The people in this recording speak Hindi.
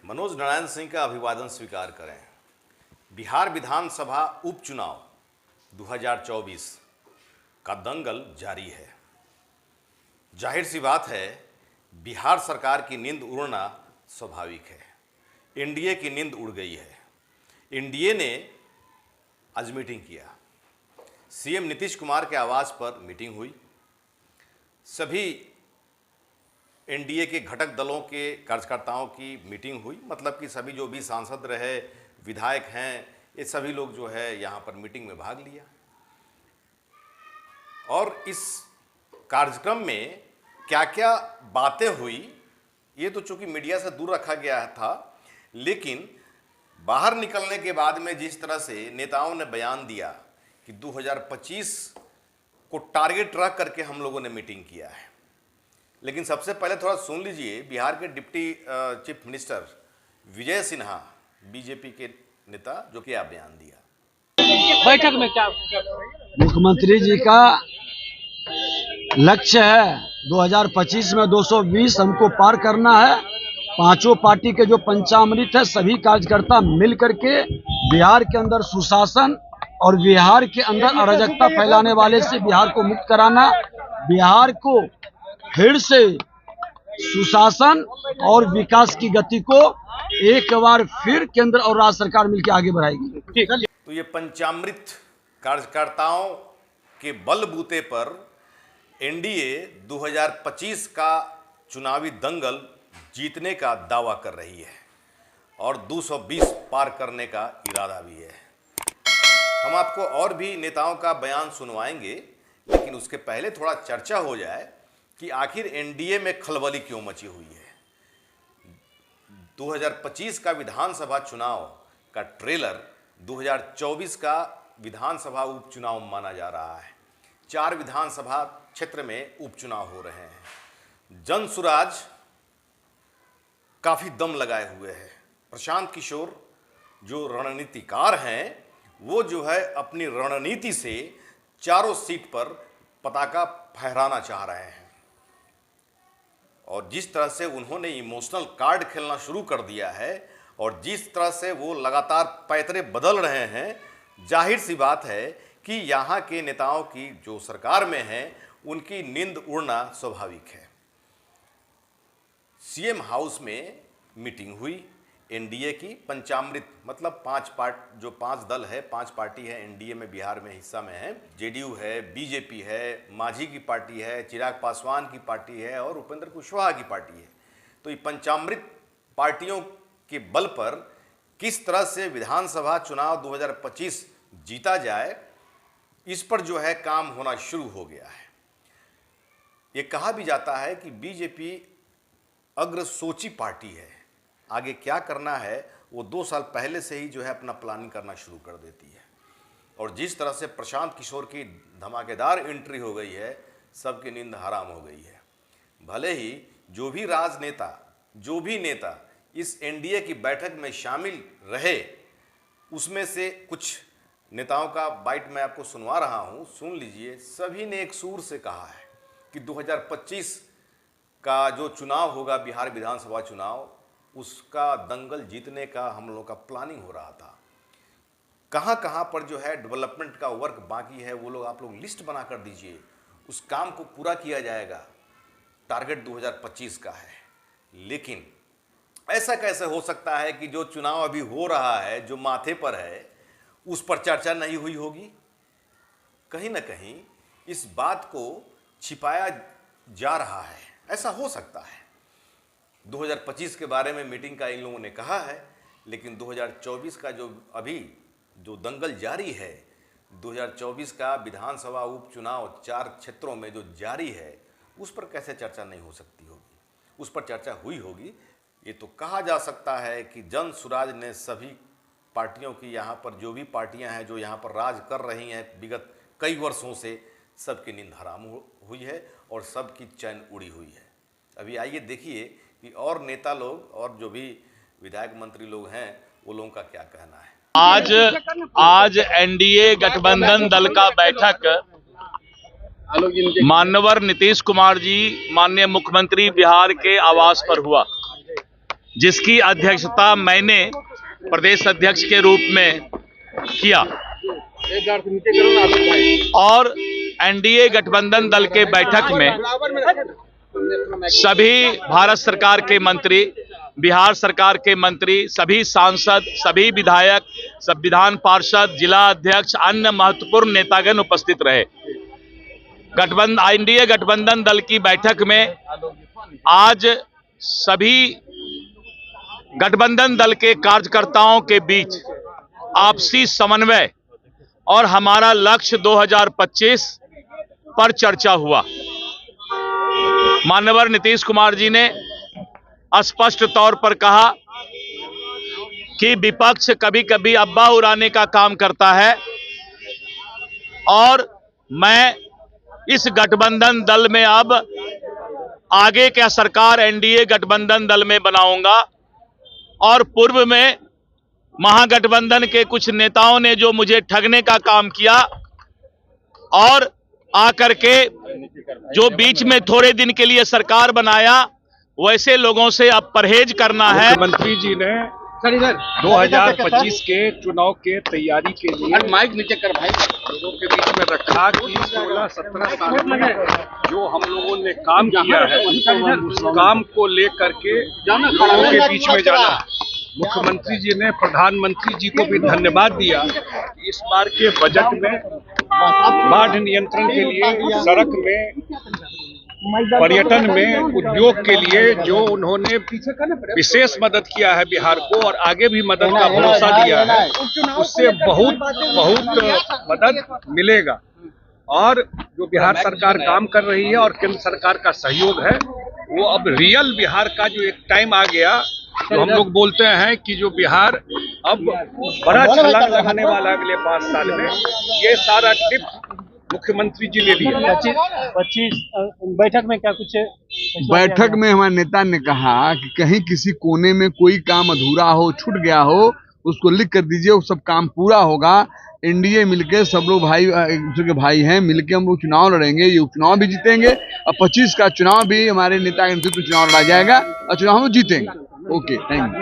मनोज नारायण सिंह का अभिवादन स्वीकार करें। बिहार विधानसभा उपचुनाव 2024 का दंगल जारी है। जाहिर सी बात है, बिहार सरकार की नींद उड़ना स्वाभाविक है। एनडीए की नींद उड़ गई है। एनडीए ने आज मीटिंग किया। सीएम नीतीश कुमार के आवास पर मीटिंग हुई। सभी एनडीए के घटक दलों के कार्यकर्ताओं की मीटिंग हुई, मतलब कि सभी जो भी सांसद रहे, विधायक हैं, ये सभी लोग जो है यहाँ पर मीटिंग में भाग लिया। और इस कार्यक्रम में क्या क्या बातें हुई, ये तो चूंकि मीडिया से दूर रखा गया था, लेकिन बाहर निकलने के बाद में जिस तरह से नेताओं ने बयान दिया कि 2025 को टारगेट रख करके हम लोगों ने मीटिंग किया है। लेकिन सबसे पहले थोड़ा सुन लीजिए बिहार के deputy chief minister Vijay Sinha, BJP के नेता, जो कि बयान दिया। बैठक में क्या मुख्यमंत्री जी का लक्ष्य है 2025 में 220 हमको पार करना है। पांचों पार्टी के जो पंचामृत है, सभी कार्यकर्ता मिल करके बिहार के अंदर सुशासन और बिहार के अंदर अराजकता फैलाने वाले से बिहार को मुक्त कराना, बिहार को फिर से सुशासन और विकास की गति को एक बार फिर केंद्र और राज्य सरकार मिलकर आगे बढ़ाएगी। तो ये पंचामृत कार्यकर्ताओं के बलबूते पर एनडीए 2025 का चुनावी दंगल जीतने का दावा कर रही है और 220 पार करने का इरादा भी है। हम आपको और भी नेताओं का बयान सुनवाएंगे, लेकिन उसके पहले थोड़ा चर्चा हो जाए कि आखिर एनडीए में खलबली क्यों मची हुई है। 2025 का विधानसभा चुनाव का ट्रेलर 2024 का विधानसभा उपचुनाव माना जा रहा है। 4 विधानसभा क्षेत्र में उपचुनाव हो रहे हैं। जनसुराज काफी दम लगाए हुए है। प्रशांत किशोर जो रणनीतिकार हैं, वो जो है अपनी रणनीति से चारों सीट पर पताका फहराना चाह रहे हैं। और जिस तरह से उन्होंने इमोशनल कार्ड खेलना शुरू कर दिया है और जिस तरह से वो लगातार पैतरे बदल रहे हैं, जाहिर सी बात है कि यहाँ के नेताओं की जो सरकार में है, उनकी नींद उड़ना स्वाभाविक है। सीएम हाउस में मीटिंग हुई एनडीए की। पंचामृत मतलब 5 दल है, 5 पार्टी है एनडीए में, बिहार में हिस्सा में है। जेडीयू है, बीजेपी है, मांझी की पार्टी है, चिराग पासवान की पार्टी है और उपेंद्र कुशवाहा की पार्टी है। तो ये पंचामृत पार्टियों के बल पर किस तरह से विधानसभा चुनाव 2025 जीता जाए, इस पर जो है काम होना शुरू हो गया है। ये कहा भी जाता है कि बीजेपी अग्रसोची पार्टी है। आगे क्या करना है वो 2 साल पहले से ही जो है अपना प्लानिंग करना शुरू कर देती है। और जिस तरह से प्रशांत किशोर की धमाकेदार एंट्री हो गई है, सबकी नींद हराम हो गई है। भले ही जो भी राजनेता, जो भी नेता इस एनडीए की बैठक में शामिल रहे, उसमें से कुछ नेताओं का बाइट मैं आपको सुनवा रहा हूं, सुन लीजिए। सभी ने एक सुर से कहा है कि 2025 का जो चुनाव होगा, बिहार विधानसभा चुनाव, उसका दंगल जीतने का हम लोगों का प्लानिंग हो रहा था। कहां कहां पर जो है डेवलपमेंट का वर्क बाकी है, वो लोग आप लोग लिस्ट बना कर दीजिए, उस काम को पूरा किया जाएगा। टारगेट 2025 का है। लेकिन ऐसा कैसे हो सकता है कि जो चुनाव अभी हो रहा है, जो माथे पर है, उस पर चर्चा नहीं हुई होगी? कहीं ना कहीं इस बात को छिपाया जा रहा है। ऐसा हो सकता है। 2025 के बारे में मीटिंग का इन लोगों ने कहा है, लेकिन 2024 का जो दंगल जारी है, 2024 का विधानसभा उपचुनाव 4 क्षेत्रों में जो जारी है, उस पर कैसे चर्चा नहीं हो सकती होगी? उस पर चर्चा हुई होगी। ये तो कहा जा सकता है कि जनसुराज ने सभी पार्टियों की, यहाँ पर जो भी पार्टियां हैं जो यहाँ पर राज कर रही हैं विगत कई वर्षों से, सबकी नींद हराम हुई है और सबकी चैन उड़ी हुई है। अभी आइए देखिए कि और नेता लोग और जो भी विधायक मंत्री लोग हैं, वो लोगों का क्या कहना है। आज एनडीए गठबंधन दल का बैठक माननीय नीतीश कुमार जी, माननीय मुख्यमंत्री बिहार के आवास पर हुआ। जिसकी अध्यक्षता मैंने प्रदेश अध्यक्ष के रूप में किया और एनडीए गठबंधन दल के बैठक में सभी भारत सरकार के मंत्री, बिहार सरकार के मंत्री, सभी सांसद, सभी विधायक, संविधान पार्षद, जिला अध्यक्ष, अन्य महत्वपूर्ण नेतागण उपस्थित रहे। एनडीए गठबंधन दल की बैठक में आज सभी गठबंधन दल के कार्यकर्ताओं के बीच आपसी समन्वय और हमारा लक्ष्य 2025 पर चर्चा हुआ। माननीय नीतीश कुमार जी ने स्पष्ट तौर पर कहा कि विपक्ष कभी कभी अब्बा उड़ाने का काम करता है और मैं इस गठबंधन दल में अब आगे क्या सरकार एनडीए गठबंधन दल में बनाऊंगा और पूर्व में महागठबंधन के कुछ नेताओं ने जो मुझे ठगने का काम किया और आकर के जो बीच में थोड़े दिन के लिए सरकार बनाया, वैसे लोगों से अब परहेज करना है। मुख्यमंत्री जी ने 2025 के चुनाव के तैयारी के लिए माइक नीचे कर भाई लोगों के बीच में रखा कि 16-17 साल में जो हम लोगों ने काम किया है उस काम को लेकर के लोगों के बीच में जाना। मुख्यमंत्री जी ने प्रधानमंत्री जी को भी धन्यवाद दिया। इस बार के बजट में बाढ़ नियंत्रण के लिए, सड़क में, पर्यटन में, उद्योग के लिए जो उन्होंने विशेष मदद किया है बिहार को और आगे भी मदद का भरोसा दिया है, उससे बहुत मदद मिलेगा। और जो बिहार सरकार काम कर रही है और केंद्र सरकार का सहयोग है, वो अब रियल बिहार का जो एक टाइम आ गया, जो हम लोग बोलते हैं कि जो बिहार अब बड़ा छलांग लगाने वाला अगले 5 साल में, ये सारा टिप मुख्यमंत्री जी ने लिया। 25 बैठक में क्या कुछ बैठक में हमारे नेता ने कहा कि कहीं किसी कोने में कोई काम अधूरा हो, छूट गया हो, उसको लिख कर दीजिए, वो सब काम पूरा होगा। एनडीए मिलके सब लोग भाई एक दूसरे के भाई हैं, मिलके हम लोग चुनाव लड़ेंगे, ये उपचुनाव भी जीतेंगे और 25 का चुनाव भी हमारे नेता के नेतृत्व में चुनाव लड़ा जाएगा और चुनाव में जीतेंगे। Okay, thank you.